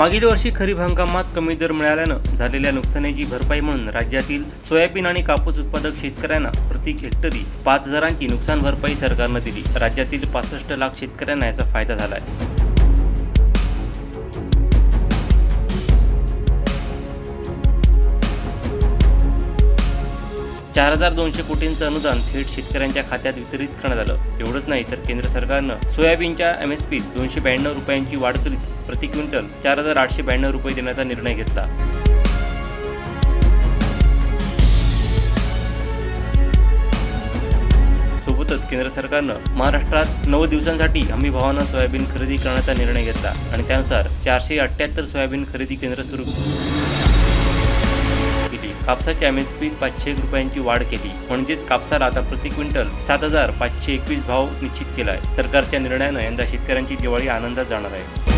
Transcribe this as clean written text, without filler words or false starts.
मागील वर्षी खरीप हंगामात कमी दर मिळाल्यानं झालेल्या नुकसानीची भरपाई म्हणून राज्यातील सोयाबीन आणि कापूस उत्पादक शेतकऱ्यांना प्रति हेक्टरी 5,000ची नुकसान भरपाई सरकारनं दिली। राज्यातील 65 लाख शेतकऱ्यांना याचा फायदा झाला आहे। $4,200 कोटींचं अनुदान थेट शेतकऱ्यांच्या खात्यात वितरित करण्यात आलं। एवढंच नाही तर केंद्र सरकारनं सोयाबीनच्या MSP 292 रुपयांची वाढ करीत प्रति क्विंटल 4,892 रुपये देण्याचा निर्णय घेतला। सोबतच केंद्र सरकारनं महाराष्ट्रात 9 दिवसांसाठी हमी भावानं सोयाबीन खरेदी करण्याचा निर्णय घेतला आणि त्यानुसार 478 सोयाबीन खरेदी केंद्र सुरू केली। कापसाच्या MSP 501 रुपयांची वाढ केली, म्हणजेच कापसाला आता प्रति क्विंटल 7,521 भाव निश्चित केला आहे। सरकारच्या निर्णयानं यंदा शेतकऱ्यांची दिवाळी आनंदात जाणार आहे।